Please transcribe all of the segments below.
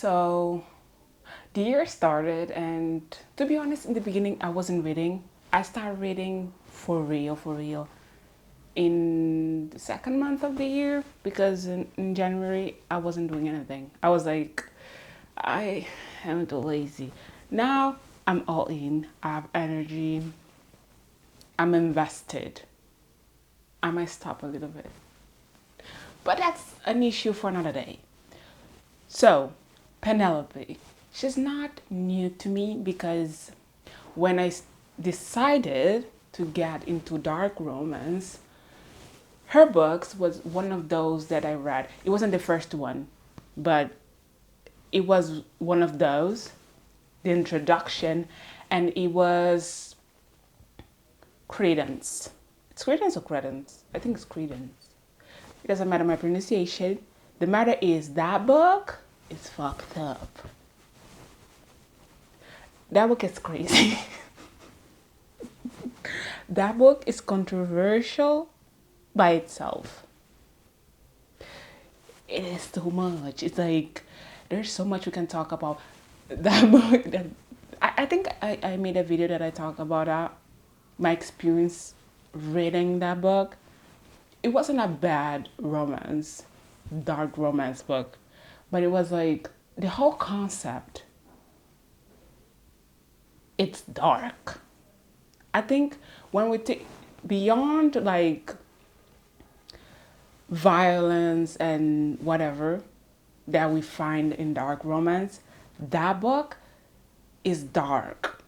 So the year started, and to be honest, in the beginning, I wasn't reading. I started reading for real, in the second month of the year because in January, I wasn't doing anything. I was like, I am too lazy. Now I'm all in, I have energy, I'm invested. I might stop a little bit, but that's an issue for another day. So, Penelope, she's not new to me because when decided to get into dark romance, her books was one of those that I read. It wasn't the first one, but it was one of those, the introduction, and it was Credence. It's Credence or Credence? I think it's Credence. It doesn't matter my pronunciation. The matter is that book is fucked up. That book is crazy. That book is controversial by itself. It is too much. It's like there's so much we can talk about that book. That I think I made a video that I talk about that, my experience reading that book. It wasn't a bad romance, dark romance book, but it was like the whole concept. It's dark. I think when we take beyond like violence and whatever that we find in dark romance, that book is dark.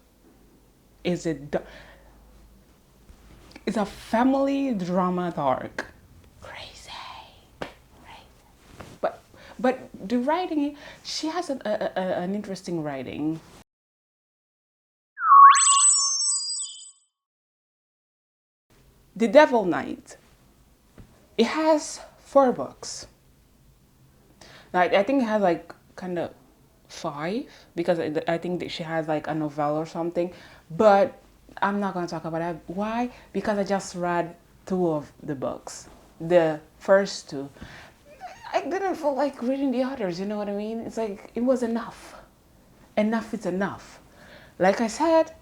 Is it? It's a family drama dark. Crazy, crazy. But the writing, she has an interesting writing. The Devil Knight. It has 4 books. Like I think it has like kind of 5 because I think that she has like a novel or something. But I'm not gonna talk about that. Why? Because I just read 2 of the books. The first 2. I didn't feel like reading the others. You know what I mean? It's like it was enough. Enough is enough. Like I said,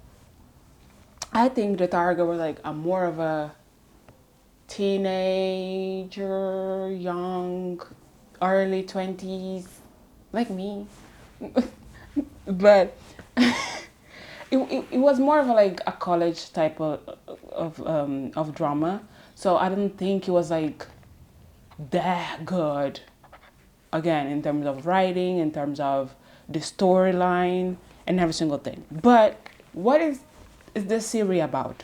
I think the target was like a more of a teenager, young, early 20s, like me. But it was more of a, like a college type of drama. So I don't think it was like that good. Again, in terms of writing, in terms of the storyline, and every single thing. But what is this series about?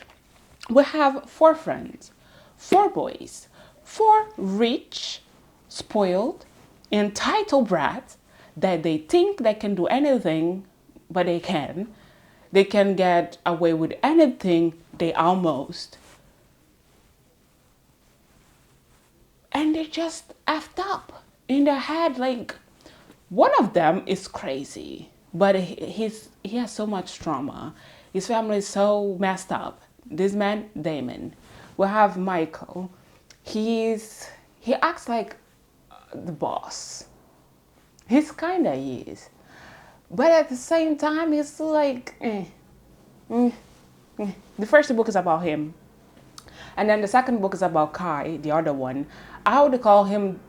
We have 4 friends, 4 boys, 4 rich, spoiled, entitled brats that they think they can do anything, but they can. They can get away with anything, they almost. And they just effed up in their head. Like, one of them is crazy, but he has so much trauma. His family is so messed up. This man, Damon. We have Michael. He acts like the boss. He's kinda is, but at the same time, he's still like. The first book is about him, and then the second book is about Kai, the other one. I would call him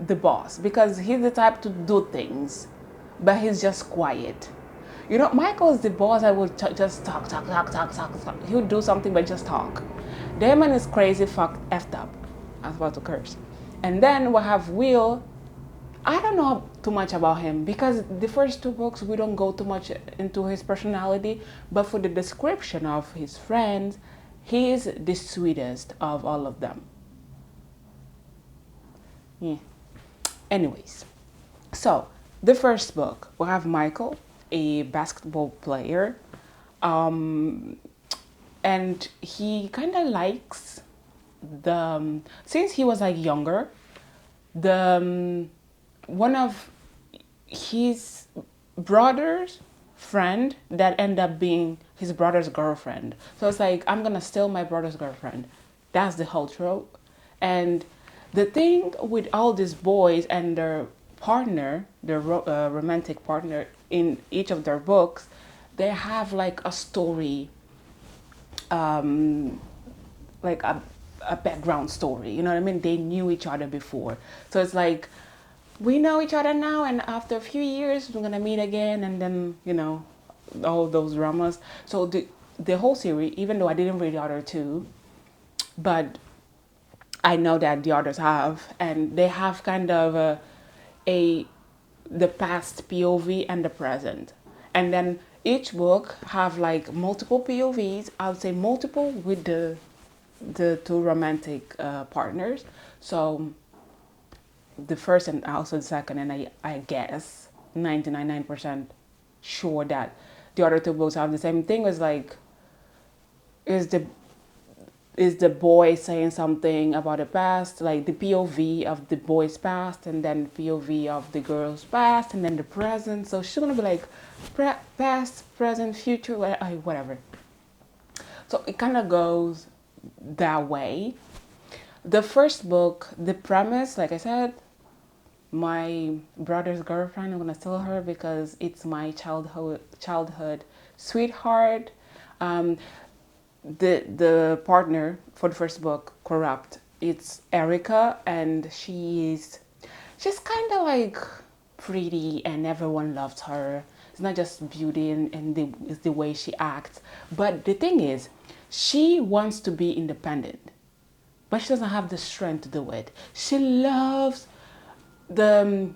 the boss because he's the type to do things, but he's just quiet. You know, Michael is the boss that will just talk, talk, talk, talk, talk, talk. He'll do something but just talk. Damon is crazy, fucked, effed up. I was about to curse. And then we have Will. I don't know too much about him because the first 2 books we don't go too much into his personality, but for the description of his friends, he is the sweetest of all of them. Yeah. Anyways, so the first book we have Michael, a basketball player, and he kind of likes the since he was like younger, the one of his brother's friend that ended up being his brother's girlfriend. So it's like, I'm gonna steal my brother's girlfriend. That's the whole trope. And the thing with all these boys and their partner, the romantic partner in each of their books, they have like a story, um, like a background story. You know what I mean? They knew each other before, so it's like we know each other now, and after a few years we're gonna meet again, and then all those dramas. So the whole series, even though I didn't read the other two, but I know that the others have, and they have kind of a the past POV and the present, and then each book have like multiple POVs. I would say multiple with the two romantic partners. So the first and also the second, and I guess 99% sure that the other two books have the same thing. Is like is the is the boy saying something about the past, like the POV of the boy's past, and then POV of the girl's past, and then the present. So she's gonna be like past, present, future, whatever. So it kind of goes that way. The first book, the premise, like I said, my brother's girlfriend. I'm gonna tell her because it's my childhood sweetheart. Um, the partner for the first book, corrupt. It's Erica, and she's kind of like pretty, and everyone loves her. It's not just beauty it's the way she acts, but the thing is, she wants to be independent, but she doesn't have the strength to do it. She loves the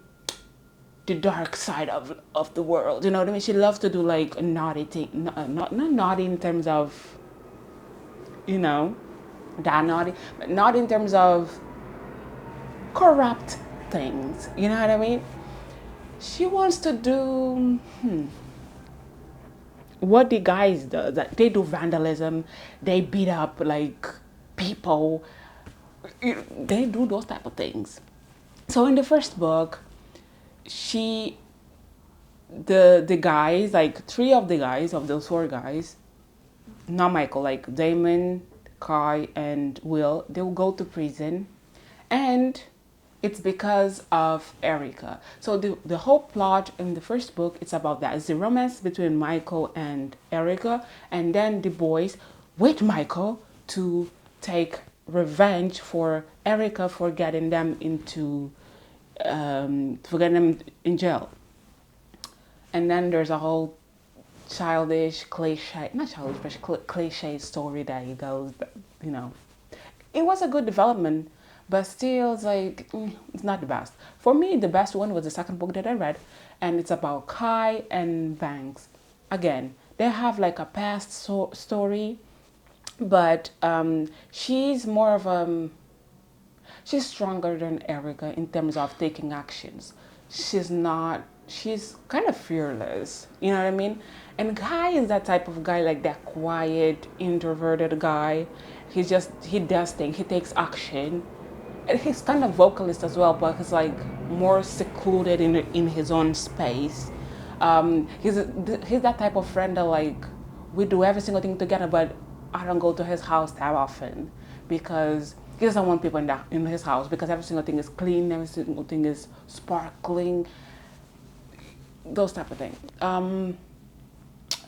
the dark side of the world. You know what I mean? She loves to do like naughty thing, not naughty in terms of you know that naughty, but not in terms of corrupt things. You know what I mean? She wants to do what the guys do. That they do vandalism, they beat up like people, they do those type of things. So in the first book, she the guys, like three of the guys of those four guys, not Michael, like Damon, Kai, and Will, they will go to prison, and it's because of Erica. So the whole plot in the first book, it's about that. It's the romance between Michael and Erica, and then the boys with Michael to take revenge for Erica for getting them into for getting them in jail. And then there's a whole childish cliche, not childish, but cliche story that he goes, you know. It was a good development, but still, it's like, it's not the best. For me, the best one was the second book that I read, and it's about Kai and Banks. Again, they have like a past story, but she's more of she's stronger than Erica in terms of taking actions. She's not, she's kind of fearless, you know what I mean? And Guy is that type of guy, like that quiet, introverted guy. He does things, he takes action. And he's kind of vocalist as well, but he's like more secluded in his own space. He's that type of friend that like, we do every single thing together, but I don't go to his house that often because he doesn't want people in his house because every single thing is clean, every single thing is sparkling, those type of things.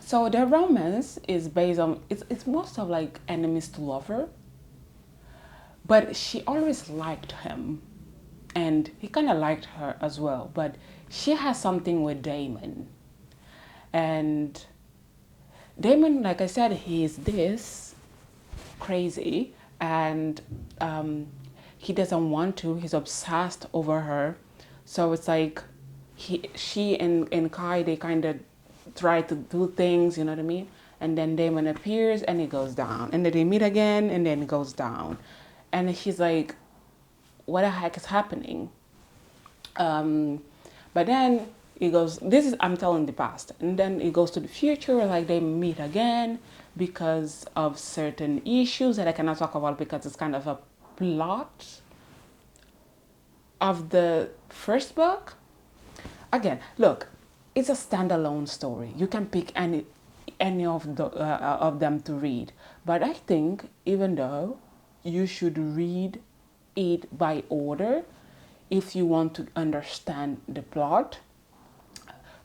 So their romance is based on it's most of like enemies to lover, but she always liked him, and he kind of liked her as well. But she has something with Damon, and Damon, like I said, he is this crazy, and he doesn't want to. He's obsessed over her, so it's like she and Kai, they kind of try to do things, you know what I mean? And then Damon appears and it goes down, and then they meet again and then it goes down, and he's like, "What the heck is happening?" But then it goes. This is I'm telling the past, and then it goes to the future. Like they meet again because of certain issues that I cannot talk about because it's kind of a plot of the first book. Again, look, it's a standalone story. You can pick any of them to read, but I think even though you should read it by order, if you want to understand the plot.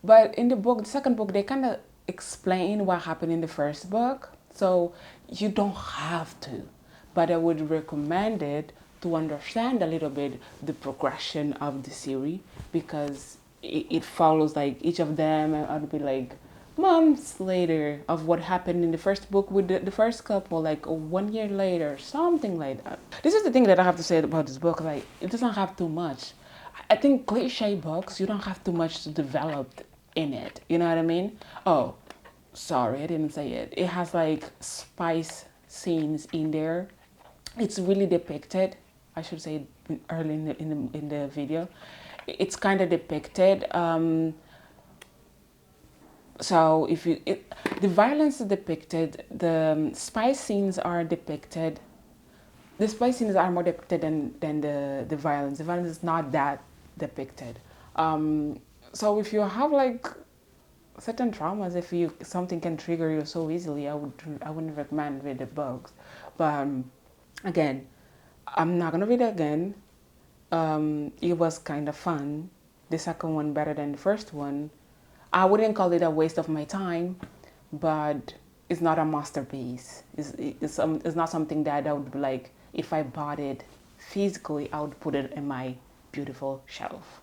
But in the book, the second book, they kind of explain what happened in the first book. So you don't have to. But I would recommend it to understand a little bit the progression of the series, because it follows like each of them, and I'd be like months later of what happened in the first book with the first couple, like 1 year later, something like that. This is the thing that I have to say about this book. Like, it doesn't have too much. I think cliche books, you don't have too much to develop in it. You know what I mean? Oh, sorry, I didn't say it. It has like spice scenes in there. It's really depicted. I should say early in the video. It's kind of depicted. So if you, the violence is depicted, the spice scenes are depicted. The spice scenes are more depicted than the violence. The violence is not that depicted. So if you have like certain traumas, if you something can trigger you so easily, I wouldn't recommend read the books. But again, I'm not gonna read it again. It was kind of fun. The second one better than the first one. I wouldn't call it a waste of my time, but it's not a masterpiece. It's not something that I would be like, if I bought it physically, I would put it in my beautiful shelf.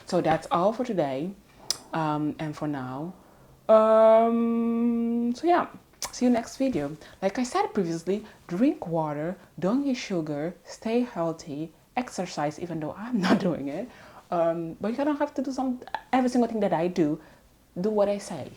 So that's all for today, and for now. So yeah, see you next video. Like I said previously, drink water, don't eat sugar, stay healthy, exercise, even though I'm not doing it. But you don't have to do every single thing that I do. Do what I say.